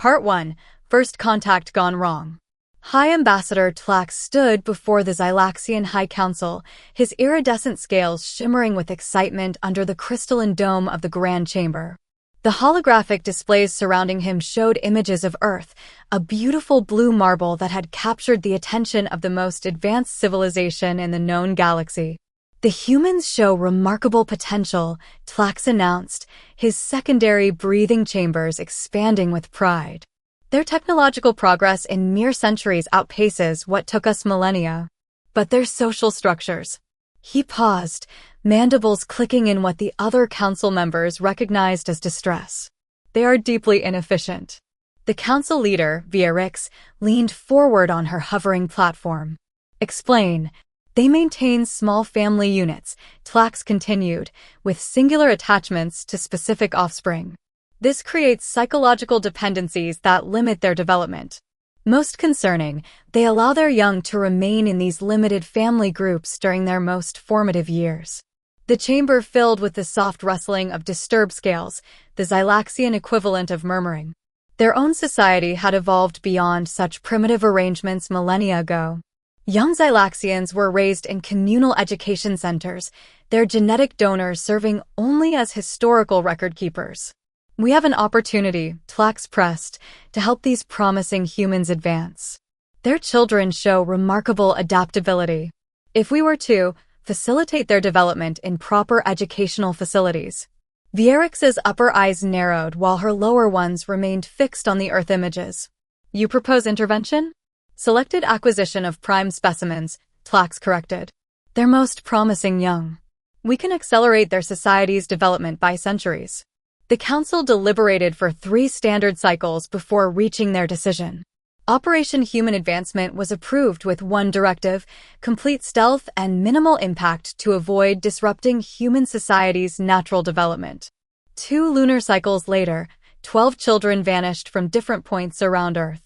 Part 1. First Contact Gone Wrong. High Ambassador Tlax stood before the Xylaxian High Council, his iridescent scales shimmering with excitement under the crystalline dome of the Grand Chamber. The holographic displays surrounding him showed images of Earth, a beautiful blue marble that had captured the attention of the most advanced civilization in the known galaxy. The humans show remarkable potential, Tlax announced, his secondary breathing chambers expanding with pride. Their technological progress in mere centuries outpaces what took us millennia. But their social structures. He paused, mandibles clicking in what the other council members recognized as distress. They are deeply inefficient. The council leader, Vierix, leaned forward on her hovering platform. Explain. They maintain small family units, Tlax continued, with singular attachments to specific offspring. This creates psychological dependencies that limit their development. Most concerning, they allow their young to remain in these limited family groups during their most formative years. The chamber filled with the soft rustling of disturbed scales, the Xylaxian equivalent of murmuring. Their own society had evolved beyond such primitive arrangements millennia ago. Young Xylaxians were raised in communal education centers, their genetic donors serving only as historical record keepers. We have an opportunity, Tlax pressed, to help these promising humans advance. Their children show remarkable adaptability. If we were to facilitate their development in proper educational facilities. Vierix's upper eyes narrowed while her lower ones remained fixed on the Earth images. You propose intervention? Selected acquisition of prime specimens, Tlax corrected. They're most promising young. We can accelerate their society's development by centuries. The council deliberated for 3 standard cycles before reaching their decision. Operation Human Advancement was approved with one directive: complete stealth and minimal impact to avoid disrupting human society's natural development. 2 lunar cycles later, 12 children vanished from different points around Earth.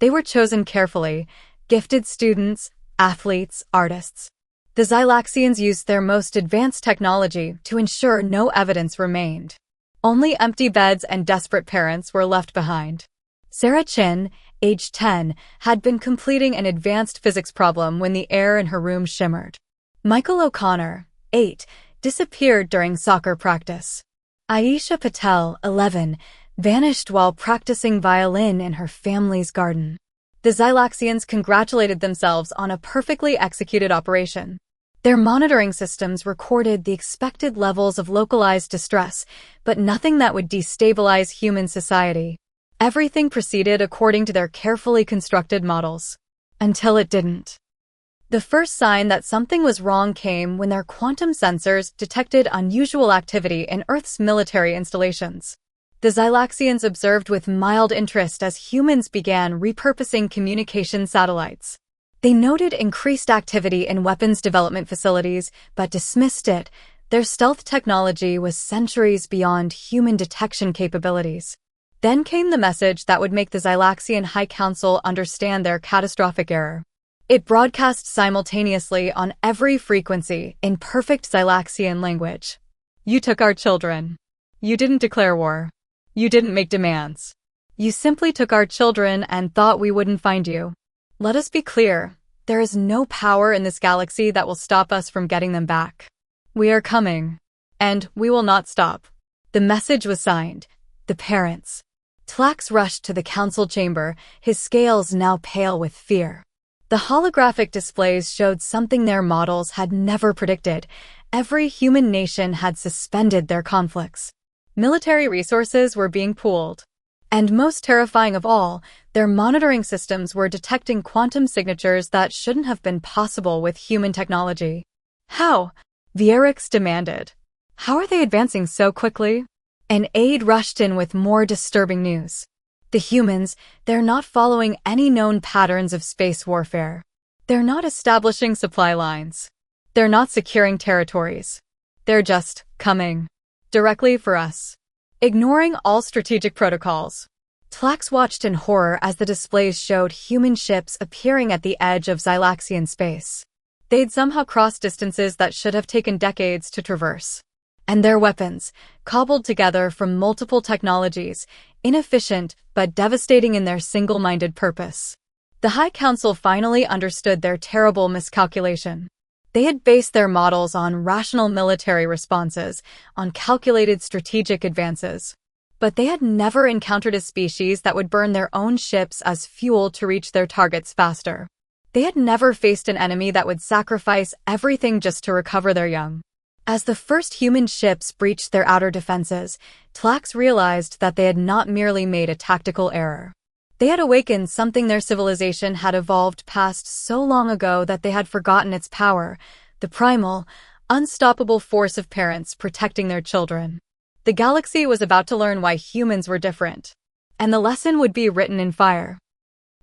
They were chosen carefully, gifted students, athletes, artists. The Xylaxians used their most advanced technology to ensure no evidence remained. Only empty beds and desperate parents were left behind. Sarah Chin, age 10, had been completing an advanced physics problem when the air in her room shimmered. Michael O'Connor, 8, disappeared during soccer practice. Aisha Patel, 11, vanished while practicing violin in her family's garden. The Xylaxians congratulated themselves on a perfectly executed operation. Their monitoring systems recorded the expected levels of localized distress, but nothing that would destabilize human society. Everything proceeded according to their carefully constructed models. Until it didn't. The first sign that something was wrong came when their quantum sensors detected unusual activity in Earth's military installations. The Xylaxians observed with mild interest as humans began repurposing communication satellites. They noted increased activity in weapons development facilities, but dismissed it. Their stealth technology was centuries beyond human detection capabilities. Then came the message that would make the Xylaxian High Council understand their catastrophic error. It broadcast simultaneously on every frequency in perfect Xylaxian language. You took our children. You didn't declare war. You didn't make demands. You simply took our children and thought we wouldn't find you. Let us be clear, there is no power in this galaxy that will stop us from getting them back. We are coming. And we will not stop. The message was signed, the parents. Tlax rushed to the council chamber, his scales now pale with fear. The holographic displays showed something their models had never predicted. Every human nation had suspended their conflicts. Military resources were being pooled. And most terrifying of all, their monitoring systems were detecting quantum signatures that shouldn't have been possible with human technology. How? Vierix demanded. How are they advancing so quickly? An aide rushed in with more disturbing news. The humans, they're not following any known patterns of space warfare. They're not establishing supply lines. They're not securing territories. They're just coming directly for us. Ignoring all strategic protocols. Tlax watched in horror as the displays showed human ships appearing at the edge of Xylaxian space. They'd somehow crossed distances that should have taken decades to traverse. And their weapons, cobbled together from multiple technologies, inefficient but devastating in their single-minded purpose. The High Council finally understood their terrible miscalculation. They had based their models on rational military responses, on calculated strategic advances. But they had never encountered a species that would burn their own ships as fuel to reach their targets faster. They had never faced an enemy that would sacrifice everything just to recover their young. As the first human ships breached their outer defenses, Tlax realized that they had not merely made a tactical error. They had awakened something their civilization had evolved past so long ago that they had forgotten its power, the primal, unstoppable force of parents protecting their children. The galaxy was about to learn why humans were different, and the lesson would be written in fire.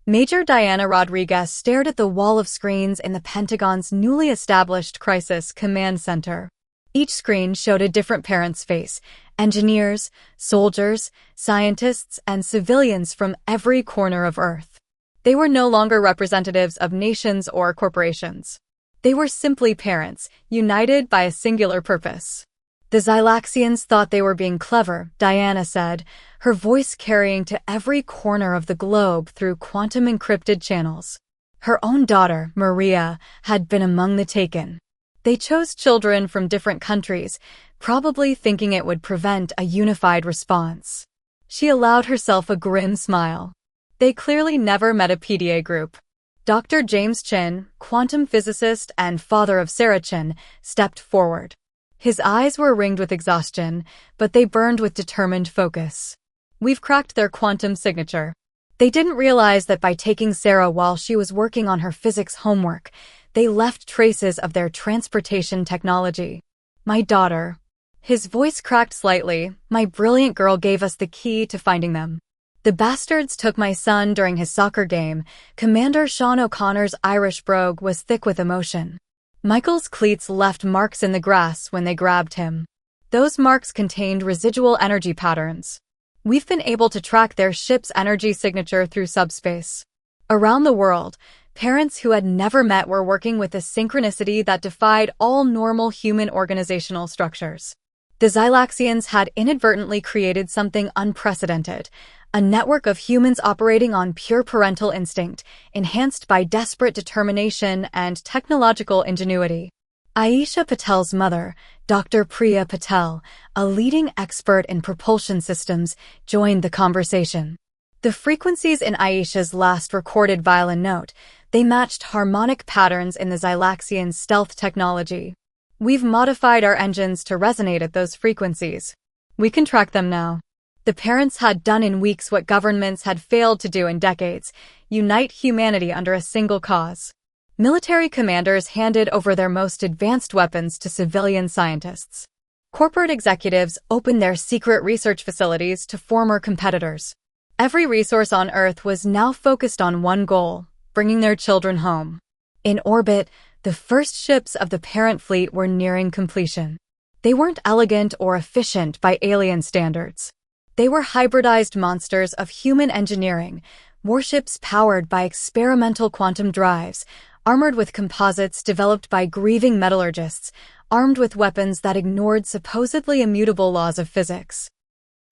Major Diana Rodriguez stared at the wall of screens in the Pentagon's newly established Crisis Command Center. Each screen showed a different parent's face: engineers, soldiers, scientists, and civilians from every corner of Earth. They were no longer representatives of nations or corporations. They were simply parents, united by a singular purpose. The Xylaxians thought they were being clever, Diana said, her voice carrying to every corner of the globe through quantum-encrypted channels. Her own daughter, Maria, had been among the taken. They chose children from different countries, probably thinking it would prevent a unified response. She allowed herself a grim smile. They clearly never met a PDA group. Dr. James Chin, quantum physicist and father of Sarah Chin, stepped forward. His eyes were ringed with exhaustion, but they burned with determined focus. "We've cracked their quantum signature." They didn't realize that by taking Sarah while she was working on her physics homework, they left traces of their transportation technology. "My daughter." His voice cracked slightly. "My brilliant girl gave us the key to finding them. The bastards took my son during his soccer game." Commander Sean O'Connor's Irish brogue was thick with emotion. Michael's cleats left marks in the grass when they grabbed him. Those marks contained residual energy patterns. "We've been able to track their ship's energy signature through subspace." Around the world, parents who had never met were working with a synchronicity that defied all normal human organizational structures. The Xylaxians had inadvertently created something unprecedented, a network of humans operating on pure parental instinct, enhanced by desperate determination and technological ingenuity. Aisha Patel's mother, Dr. Priya Patel, a leading expert in propulsion systems, joined the conversation. The frequencies in Aisha's last recorded violin note, they matched harmonic patterns in the Xylaxian stealth technology. "We've modified our engines to resonate at those frequencies. We can track them now." The parents had done in weeks what governments had failed to do in decades: unite humanity under a single cause. Military commanders handed over their most advanced weapons to civilian scientists. Corporate executives opened their secret research facilities to former competitors. Every resource on Earth was now focused on one goal: bringing their children home. In orbit, the first ships of the parent fleet were nearing completion. They weren't elegant or efficient by alien standards. They were hybridized monsters of human engineering, warships powered by experimental quantum drives, armored with composites developed by grieving metallurgists, armed with weapons that ignored supposedly immutable laws of physics.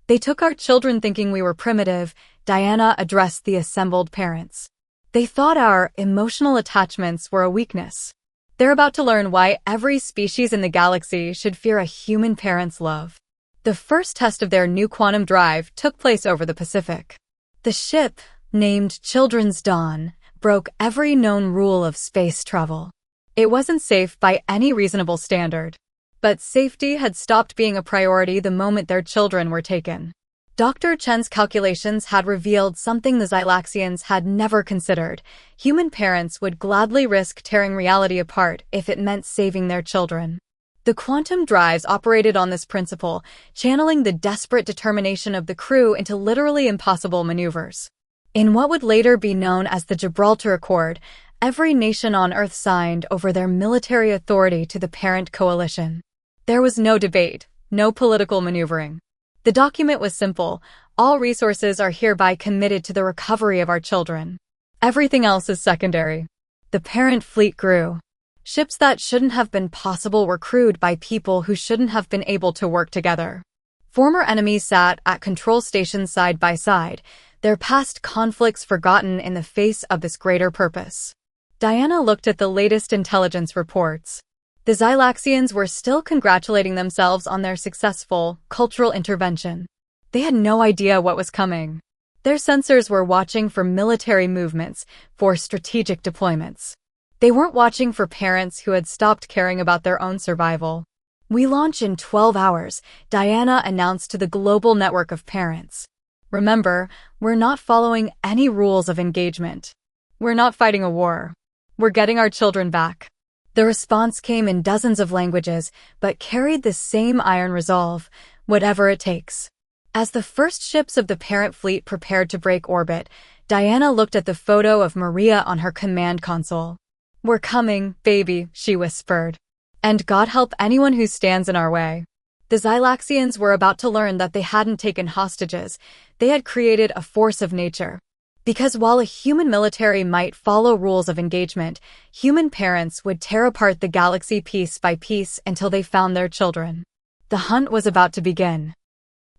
"They took our children thinking we were primitive," Diana addressed the assembled parents. "They thought our emotional attachments were a weakness. They're about to learn why every species in the galaxy should fear a human parent's love." The first test of their new quantum drive took place over the Pacific. The ship, named Children's Dawn, broke every known rule of space travel. It wasn't safe by any reasonable standard. But safety had stopped being a priority the moment their children were taken. Dr. Chen's calculations had revealed something the Xylaxians had never considered. Human parents would gladly risk tearing reality apart if it meant saving their children. The quantum drives operated on this principle, channeling the desperate determination of the crew into literally impossible maneuvers. In what would later be known as the Gibraltar Accord, every nation on Earth signed over their military authority to the parent coalition. There was no debate, no political maneuvering. The document was simple: all resources are hereby committed to the recovery of our children. Everything else is secondary. The parent fleet grew. Ships that shouldn't have been possible were crewed by people who shouldn't have been able to work together. Former enemies sat at control stations side by side, their past conflicts forgotten in the face of this greater purpose. Diana looked at the latest intelligence reports. The Xylaxians were still congratulating themselves on their successful cultural intervention. They had no idea what was coming. Their sensors were watching for military movements, for strategic deployments. They weren't watching for parents who had stopped caring about their own survival. "We launch in 12 hours, Diana announced to the global network of parents. "Remember, we're not following any rules of engagement. We're not fighting a war. We're getting our children back." The response came in dozens of languages, but carried the same iron resolve, whatever it takes. As the first ships of the parent fleet prepared to break orbit, Diana looked at the photo of Maria on her command console. "We're coming, baby," she whispered. "And God help anyone who stands in our way." The Xylaxians were about to learn that they hadn't taken hostages, they had created a force of nature. Because while a human military might follow rules of engagement, human parents would tear apart the galaxy piece by piece until they found their children. The hunt was about to begin.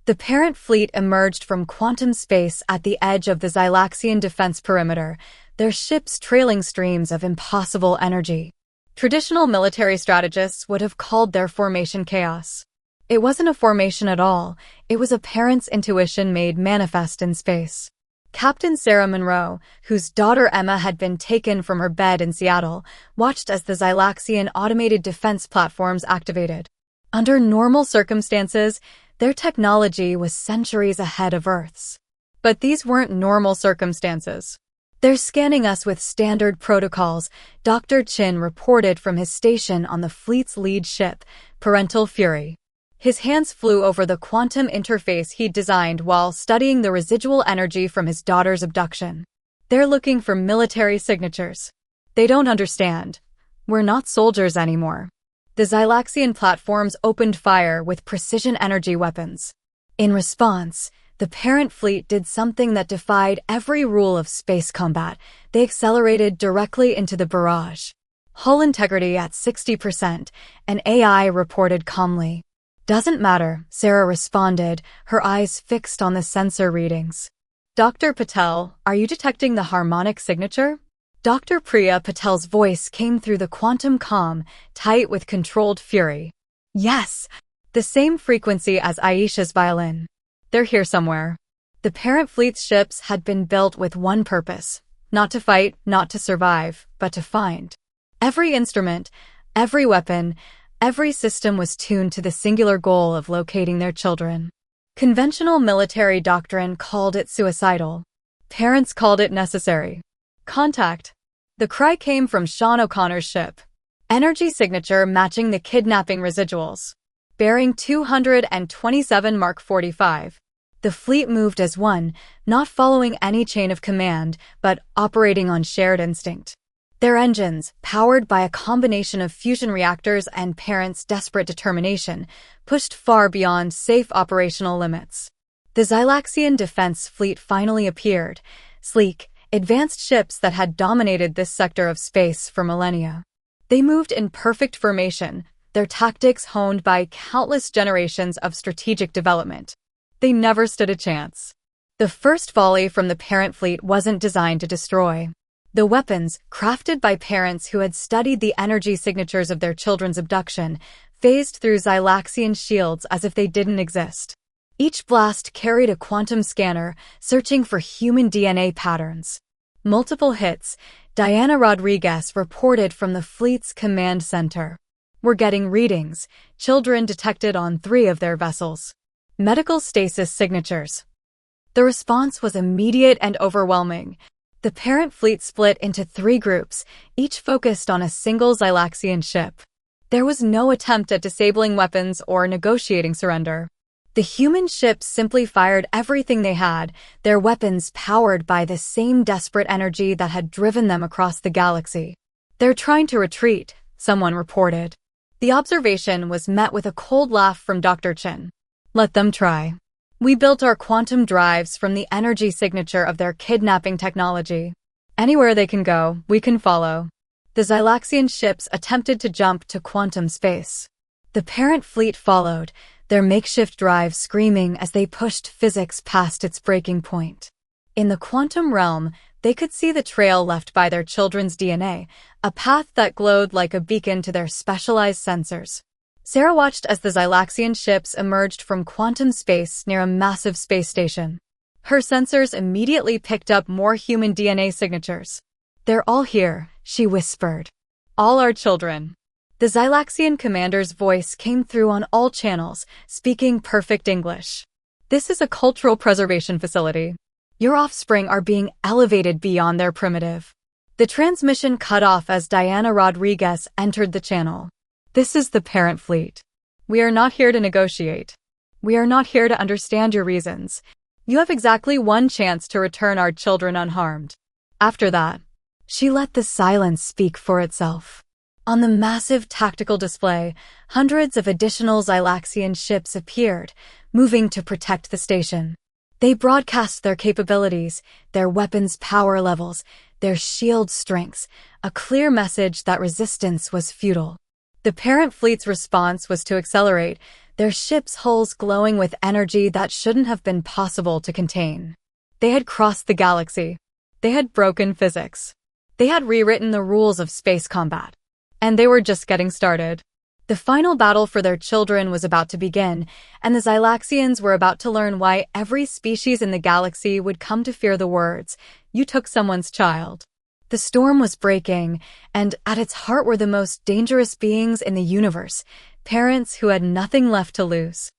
The parent fleet emerged from quantum space at the edge of the Xylaxian defense perimeter, their ships trailing streams of impossible energy. Traditional military strategists would have called their formation chaos. It wasn't a formation at all, it was a parent's intuition made manifest in space. Captain Sarah Monroe, whose daughter Emma had been taken from her bed in Seattle, watched as the Xylaxian automated defense platforms activated. Under normal circumstances, their technology was centuries ahead of Earth's. But these weren't normal circumstances. "They're scanning us with standard protocols," Dr. Chin reported from his station on the fleet's lead ship, Parental Fury. His hands flew over the quantum interface he'd designed while studying the residual energy from his daughter's abduction. "They're looking for military signatures. They don't understand. We're not soldiers anymore." The Xylaxian platforms opened fire with precision energy weapons. In response, the parent fleet did something that defied every rule of space combat. They accelerated directly into the barrage. Hull integrity at 60%, an AI reported calmly. "Doesn't matter," Sarah responded, her eyes fixed on the sensor readings. "Dr. Patel, are you detecting the harmonic signature?" Dr. Priya Patel's voice came through the quantum comm, tight with controlled fury. "Yes, the same frequency as Aisha's violin. They're here somewhere." The parent fleet's ships had been built with one purpose: not to fight, not to survive, but to find. Every instrument, every weapon, every system was tuned to the singular goal of locating their children. Conventional military doctrine called it suicidal. Parents called it necessary. "Contact." The cry came from Sean O'Connor's ship. Energy signature matching the kidnapping residuals. Bearing 227 Mark 45. The fleet moved as one, not following any chain of command, but operating on shared instinct. Their engines, powered by a combination of fusion reactors and parents' desperate determination, pushed far beyond safe operational limits. The Xylaxian defense fleet finally appeared, sleek, advanced ships that had dominated this sector of space for millennia. They moved in perfect formation, their tactics honed by countless generations of strategic development. They never stood a chance. The first volley from the parent fleet wasn't designed to destroy. The weapons, crafted by parents who had studied the energy signatures of their children's abduction, phased through Xylaxian shields as if they didn't exist. Each blast carried a quantum scanner, searching for human DNA patterns. Multiple hits, Diana Rodriguez reported from the fleet's command center. "We're getting readings, children detected on 3 of their vessels. Medical stasis signatures." The response was immediate and overwhelming. The parent fleet split into 3 groups, each focused on a single Xylaxian ship. There was no attempt at disabling weapons or negotiating surrender. The human ships simply fired everything they had, their weapons powered by the same desperate energy that had driven them across the galaxy. "They're trying to retreat," someone reported. The observation was met with a cold laugh from Dr. Chin. "Let them try. We built our quantum drives from the energy signature of their kidnapping technology. Anywhere they can go, we can follow." The Xylaxian ships attempted to jump to quantum space. The parent fleet followed, their makeshift drive screaming as they pushed physics past its breaking point. In the quantum realm, they could see the trail left by their children's DNA, a path that glowed like a beacon to their specialized sensors. Sarah watched as the Xylaxian ships emerged from quantum space near a massive space station. Her sensors immediately picked up more human DNA signatures. "They're all here," she whispered. "All our children." The Xylaxian commander's voice came through on all channels, speaking perfect English. "This is a cultural preservation facility. Your offspring are being elevated beyond their primitive." The transmission cut off as Diana Rodriguez entered the channel. "This is the parent fleet. We are not here to negotiate. We are not here to understand your reasons. You have exactly one chance to return our children unharmed. After that," she let the silence speak for itself. On the massive tactical display, hundreds of additional Xylaxian ships appeared, moving to protect the station. They broadcast their capabilities, their weapons' power levels, their shield strengths, a clear message that resistance was futile. The parent fleet's response was to accelerate, their ships' hulls glowing with energy that shouldn't have been possible to contain. They had crossed the galaxy. They had broken physics. They had rewritten the rules of space combat. And they were just getting started. The final battle for their children was about to begin, and the Xylaxians were about to learn why every species in the galaxy would come to fear the words, "You took someone's child." The storm was breaking, and at its heart were the most dangerous beings in the universe, parents who had nothing left to lose.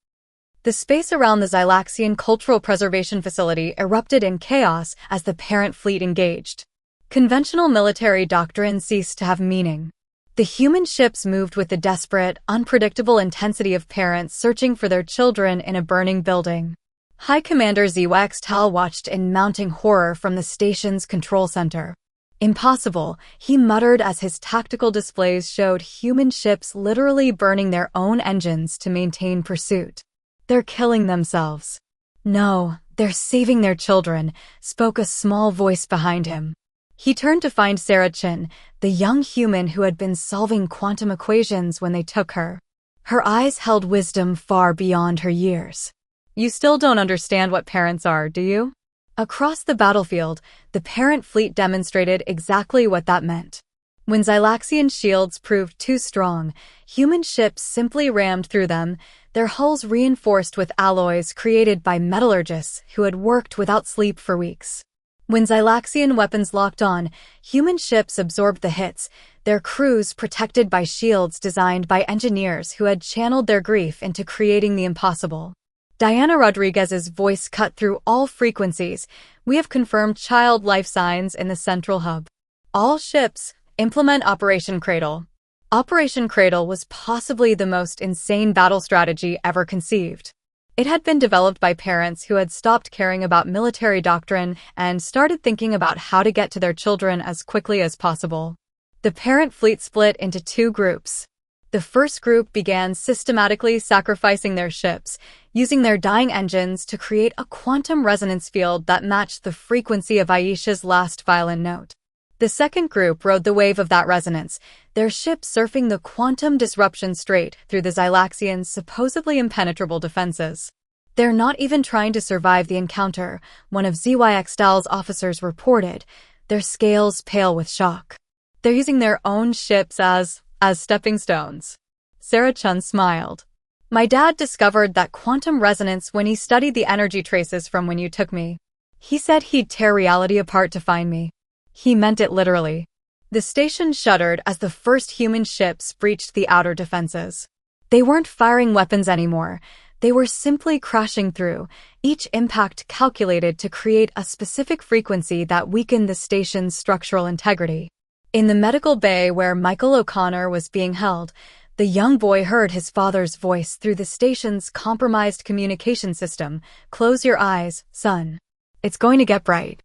The space around the Xylaxian Cultural Preservation Facility erupted in chaos as the parent fleet engaged. Conventional military doctrine ceased to have meaning. The human ships moved with the desperate, unpredictable intensity of parents searching for their children in a burning building. High Commander Tal watched in mounting horror from the station's control center. "Impossible," he muttered as his tactical displays showed human ships literally burning their own engines to maintain pursuit. "They're killing themselves." "No, they're saving their children," spoke a small voice behind him. He turned to find Sarah Chin, the young human who had been solving quantum equations when they took her. Her eyes held wisdom far beyond her years. "You still don't understand what parents are, do you?" Across the battlefield, the parent fleet demonstrated exactly what that meant. When Xylaxian shields proved too strong, human ships simply rammed through them, their hulls reinforced with alloys created by metallurgists who had worked without sleep for weeks. When Xylaxian weapons locked on, human ships absorbed the hits, their crews protected by shields designed by engineers who had channeled their grief into creating the impossible. Diana Rodriguez's voice cut through all frequencies. "We have confirmed child life signs in the central hub. All ships, implement Operation Cradle." Operation Cradle was possibly the most insane battle strategy ever conceived. It had been developed by parents who had stopped caring about military doctrine and started thinking about how to get to their children as quickly as possible. The parent fleet split into two groups. The first group began systematically sacrificing their ships, using their dying engines to create a quantum resonance field that matched the frequency of Aisha's last violin note. The second group rode the wave of that resonance, their ship surfing the quantum disruption strait through the Xylaxians' supposedly impenetrable defenses. "They're not even trying to survive the encounter," one of ZYXDAL's officers reported, their scales pale with shock. "They're using their own ships as stepping stones." Sarah Chun smiled. "My dad discovered that quantum resonance when he studied the energy traces from when you took me. He said he'd tear reality apart to find me. He meant it literally." The station shuddered as the first human ships breached the outer defenses. They weren't firing weapons anymore. They were simply crashing through, each impact calculated to create a specific frequency that weakened the station's structural integrity. In the medical bay where Michael O'Connor was being held, the young boy heard his father's voice through the station's compromised communication system. "Close your eyes, son. It's going to get bright."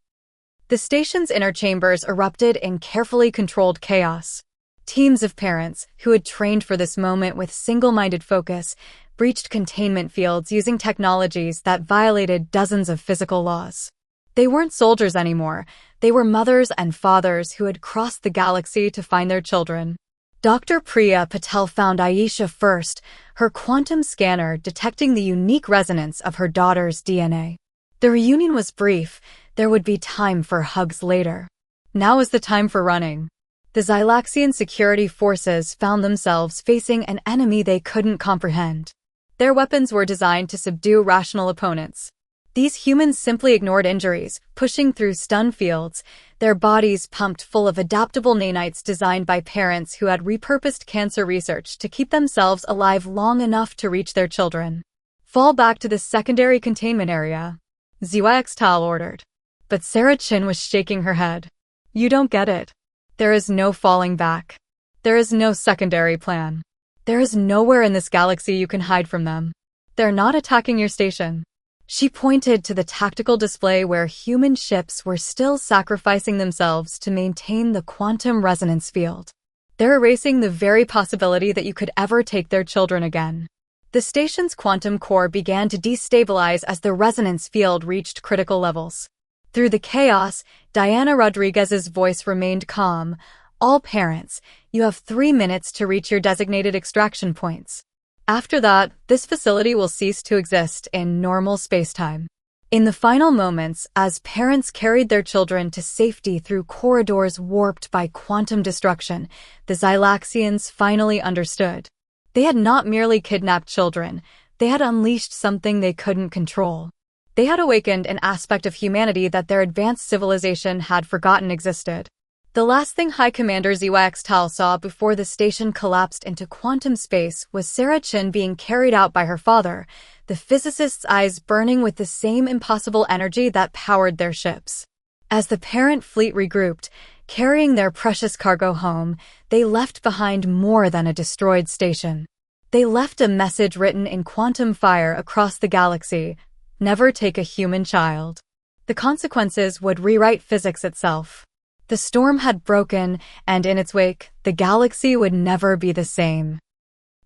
The station's inner chambers erupted in carefully controlled chaos. Teams of parents, who had trained for this moment with single-minded focus, breached containment fields using technologies that violated dozens of physical laws. They weren't soldiers anymore. They were mothers and fathers who had crossed the galaxy to find their children. Dr. Priya Patel found Aisha first, her quantum scanner detecting the unique resonance of her daughter's DNA. The reunion was brief. There would be time for hugs later. Now was the time for running. The Xylaxian security forces found themselves facing an enemy they couldn't comprehend. Their weapons were designed to subdue rational opponents. These humans simply ignored injuries, pushing through stun fields, their bodies pumped full of adaptable nanites designed by parents who had repurposed cancer research to keep themselves alive long enough to reach their children. Fall back to the secondary containment area, Tal ordered. But Sarah Chin was shaking her head. You don't get it. There is no falling back. There is no secondary plan. There is nowhere in this galaxy you can hide from them. They're not attacking your station. She pointed to the tactical display where human ships were still sacrificing themselves to maintain the quantum resonance field. They're erasing the very possibility that you could ever take their children again. The station's quantum core began to destabilize as the resonance field reached critical levels. Through the chaos, Diana Rodriguez's voice remained calm. All parents, you have 3 minutes to reach your designated extraction points. After that, this facility will cease to exist in normal spacetime. In the final moments, as parents carried their children to safety through corridors warped by quantum destruction, the Xylaxians finally understood. They had not merely kidnapped children, they had unleashed something they couldn't control. They had awakened an aspect of humanity that their advanced civilization had forgotten existed. The last thing High Commander Tal saw before the station collapsed into quantum space was Sarah Chin being carried out by her father, the physicist's eyes burning with the same impossible energy that powered their ships. As the parent fleet regrouped, carrying their precious cargo home, they left behind more than a destroyed station. They left a message written in quantum fire across the galaxy: never take a human child. The consequences would rewrite physics itself. The storm had broken, and in its wake, the galaxy would never be the same.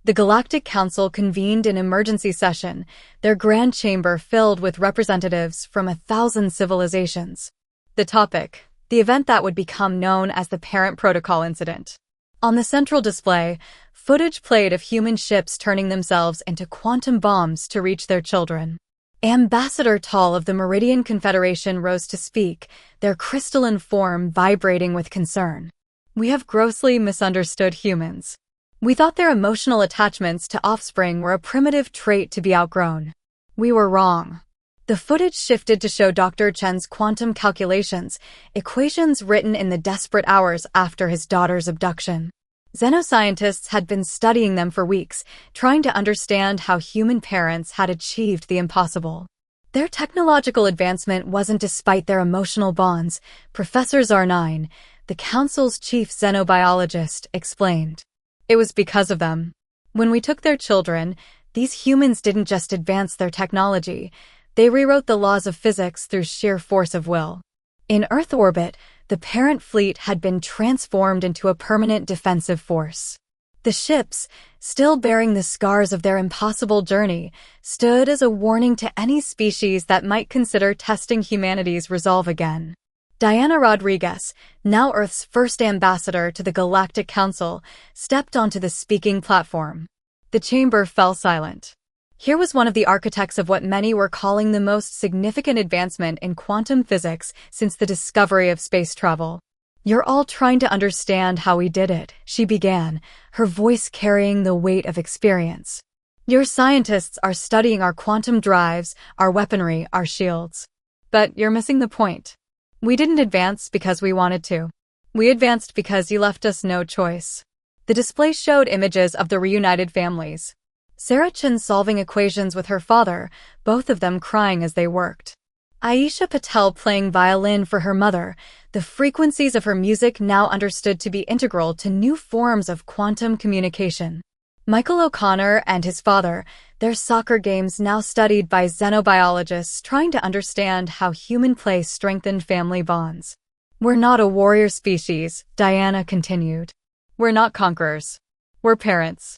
The Galactic Council convened an emergency session, their grand chamber filled with representatives from 1,000 civilizations. The topic: the event that would become known as the Parent Protocol Incident. On the central display, footage played of human ships turning themselves into quantum bombs to reach their children. Ambassador Tall of the Meridian Confederation rose to speak, their crystalline form vibrating with concern. We have grossly misunderstood humans. We thought their emotional attachments to offspring were a primitive trait to be outgrown. We were wrong. The footage shifted to show Dr. Chen's quantum calculations, equations written in the desperate hours after his daughter's abduction. Xenoscientists had been studying them for weeks, trying to understand how human parents had achieved the impossible. Their technological advancement wasn't despite their emotional bonds, Professor Zarnine, the Council's chief xenobiologist, explained. It was because of them. When we took their children, these humans didn't just advance their technology, they rewrote the laws of physics through sheer force of will. In Earth orbit, the parent fleet had been transformed into a permanent defensive force. The ships, still bearing the scars of their impossible journey, stood as a warning to any species that might consider testing humanity's resolve again. Diana Rodriguez, now Earth's first ambassador to the Galactic Council, stepped onto the speaking platform. The chamber fell silent. Here was one of the architects of what many were calling the most significant advancement in quantum physics since the discovery of space travel. You're all trying to understand how we did it, she began, her voice carrying the weight of experience. Your scientists are studying our quantum drives, our weaponry, our shields. But you're missing the point. We didn't advance because we wanted to. We advanced because you left us no choice. The display showed images of the reunited families. Sarah Chin solving equations with her father, both of them crying as they worked. Aisha Patel playing violin for her mother, the frequencies of her music now understood to be integral to new forms of quantum communication. Michael O'Connor and his father, their soccer games now studied by xenobiologists trying to understand how human play strengthened family bonds. We're not a warrior species, Diana continued. We're not conquerors. We're parents.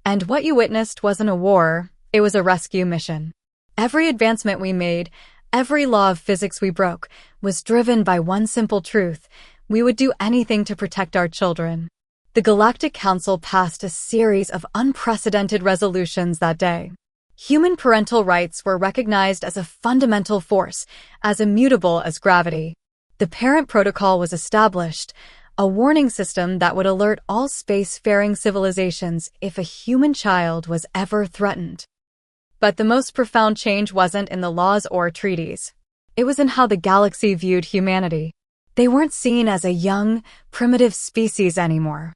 And what you witnessed wasn't a war, it was a rescue mission. Every advancement we made, Every law of physics we broke was driven by one simple truth: we would do anything to protect our children. The Galactic Council passed a series of unprecedented resolutions that day. Human parental rights were recognized as a fundamental force, as immutable as gravity. The Parent Protocol was established, a warning system that would alert all space-faring civilizations if a human child was ever threatened. But the most profound change wasn't in the laws or treaties. It was in how the galaxy viewed humanity. They weren't seen as a young, primitive species anymore.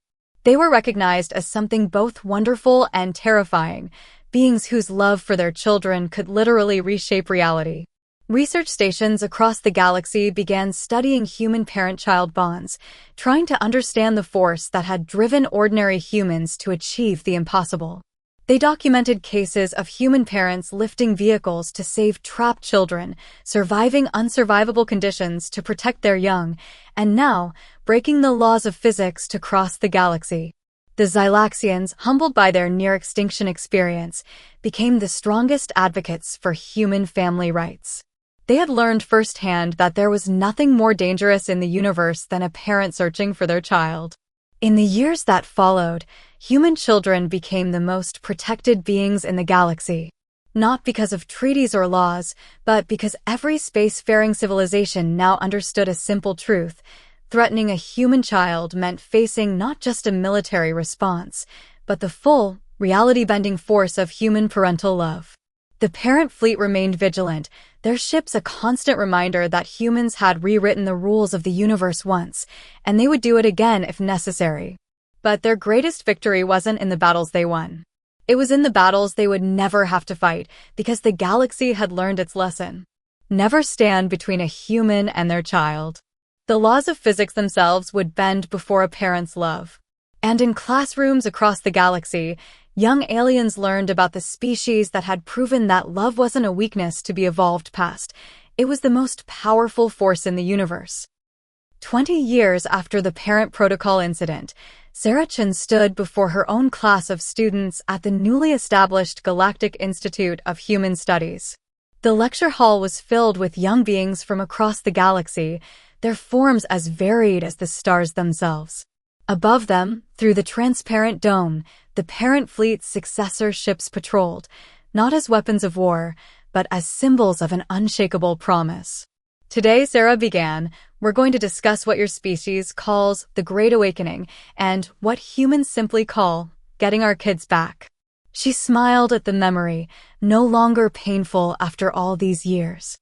They were recognized as something both wonderful and terrifying, beings whose love for their children could literally reshape reality. Research stations across the galaxy began studying human parent-child bonds, trying to understand the force that had driven ordinary humans to achieve the impossible. They documented cases of human parents lifting vehicles to save trapped children, surviving unsurvivable conditions to protect their young, and now breaking the laws of physics to cross the galaxy. The Xylaxians, humbled by their near-extinction experience, became the strongest advocates for human family rights. They had learned firsthand that there was nothing more dangerous in the universe than a parent searching for their child. In the years that followed, human children became the most protected beings in the galaxy. Not because of treaties or laws, but because every spacefaring civilization now understood a simple truth: threatening a human child meant facing not just a military response, but the full, reality-bending force of human parental love. The parent fleet remained vigilant, their ships a constant reminder that humans had rewritten the rules of the universe once, and they would do it again if necessary. But their greatest victory wasn't in the battles they won. It was in the battles they would never have to fight, because the galaxy had learned its lesson. Never stand between a human and their child. The laws of physics themselves would bend before a parent's love. And in classrooms across the galaxy, young aliens learned about the species that had proven that love wasn't a weakness to be evolved past. It was the most powerful force in the universe. 20 years after the Parent Protocol incident, Sarah Chen stood before her own class of students at the newly established Galactic Institute of Human Studies. The lecture hall was filled with young beings from across the galaxy, their forms as varied as the stars themselves. Above them, through the transparent dome, the parent fleet's successor ships patrolled, not as weapons of war, but as symbols of an unshakable promise. Today, Sarah began, we're going to discuss what your species calls the Great Awakening and what humans simply call getting our kids back. She smiled at the memory, no longer painful after all these years.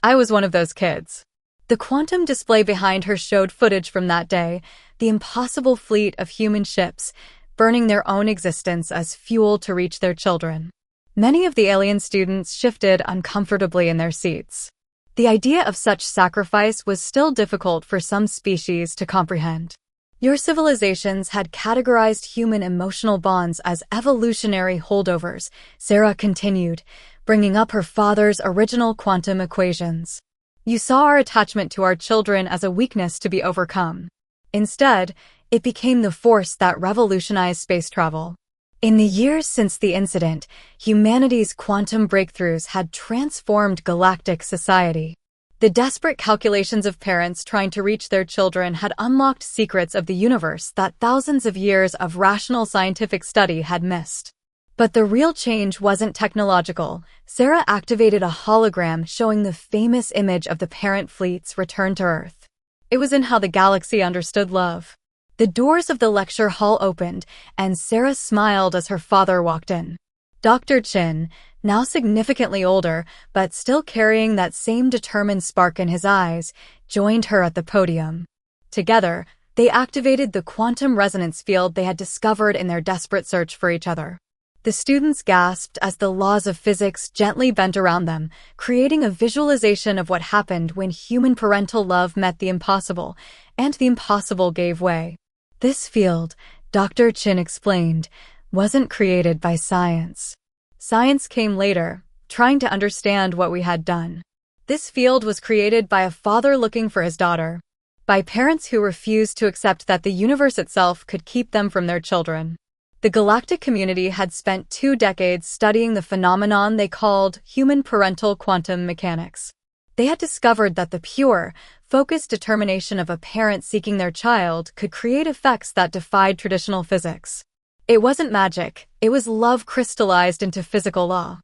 I was one of those kids. The quantum display behind her showed footage from that day, the impossible fleet of human ships, burning their own existence as fuel to reach their children. Many of the alien students shifted uncomfortably in their seats. The idea of such sacrifice was still difficult for some species to comprehend. Your civilizations had categorized human emotional bonds as evolutionary holdovers, Sarah continued, bringing up her father's original quantum equations. You saw our attachment to our children as a weakness to be overcome. Instead, it became the force that revolutionized space travel. In the years since the incident, humanity's quantum breakthroughs had transformed galactic society. The desperate calculations of parents trying to reach their children had unlocked secrets of the universe that thousands of years of rational scientific study had missed. But the real change wasn't technological. Sarah activated a hologram showing the famous image of the parent fleet's return to Earth. It was in how the galaxy understood love. The doors of the lecture hall opened, and Sarah smiled as her father walked in. Dr. Chin, now significantly older, but still carrying that same determined spark in his eyes, joined her at the podium. Together, they activated the quantum resonance field they had discovered in their desperate search for each other. The students gasped as the laws of physics gently bent around them, creating a visualization of what happened when human parental love met the impossible, and the impossible gave way. This field, Dr. Chin explained, wasn't created by science. Science came later, trying to understand what we had done. This field was created by a father looking for his daughter, by parents who refused to accept that the universe itself could keep them from their children. The galactic community had spent 2 decades studying the phenomenon they called human parental quantum mechanics. They had discovered that the pure, focused determination of a parent seeking their child could create effects that defied traditional physics. It wasn't magic, it was love crystallized into physical law.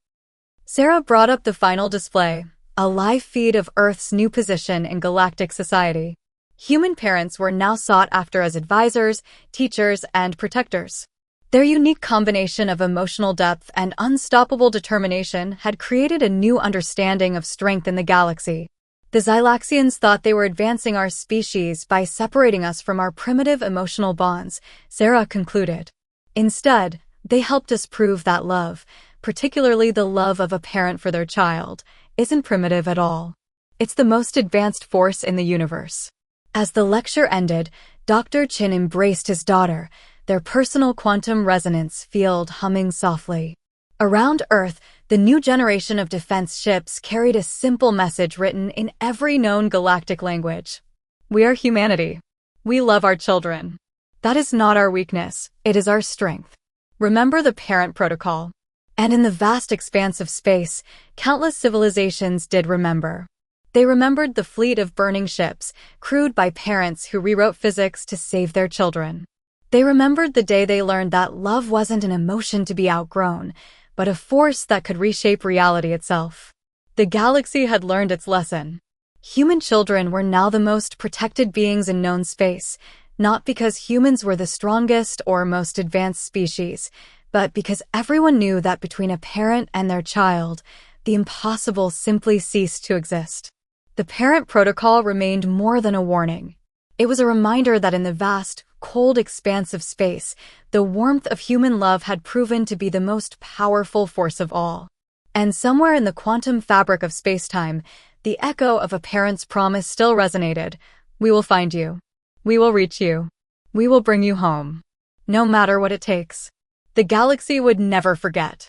Sarah brought up the final display, a live feed of Earth's new position in galactic society. Human parents were now sought after as advisors, teachers, and protectors. Their unique combination of emotional depth and unstoppable determination had created a new understanding of strength in the galaxy. The Xylaxians thought they were advancing our species by separating us from our primitive emotional bonds, Sarah concluded. Instead, they helped us prove that love, particularly the love of a parent for their child, isn't primitive at all. It's the most advanced force in the universe. As the lecture ended, Dr. Chin embraced his daughter, their personal quantum resonance field humming softly. Around Earth, the new generation of defense ships carried a simple message written in every known galactic language. We are humanity. We love our children. That is not our weakness, it is our strength. Remember the parent protocol. And in the vast expanse of space, countless civilizations did remember. They remembered the fleet of burning ships, crewed by parents who rewrote physics to save their children. They remembered the day they learned that love wasn't an emotion to be outgrown, but a force that could reshape reality itself. The galaxy had learned its lesson. Human children were now the most protected beings in known space, not because humans were the strongest or most advanced species, but because everyone knew that between a parent and their child, the impossible simply ceased to exist. The parent protocol remained more than a warning. It was a reminder that in the vast, cold expanse of space, the warmth of human love had proven to be the most powerful force of all. And somewhere in the quantum fabric of space-time, the echo of a parent's promise still resonated. We will find you. We will reach you. We will bring you home. No matter what it takes. The galaxy would never forget.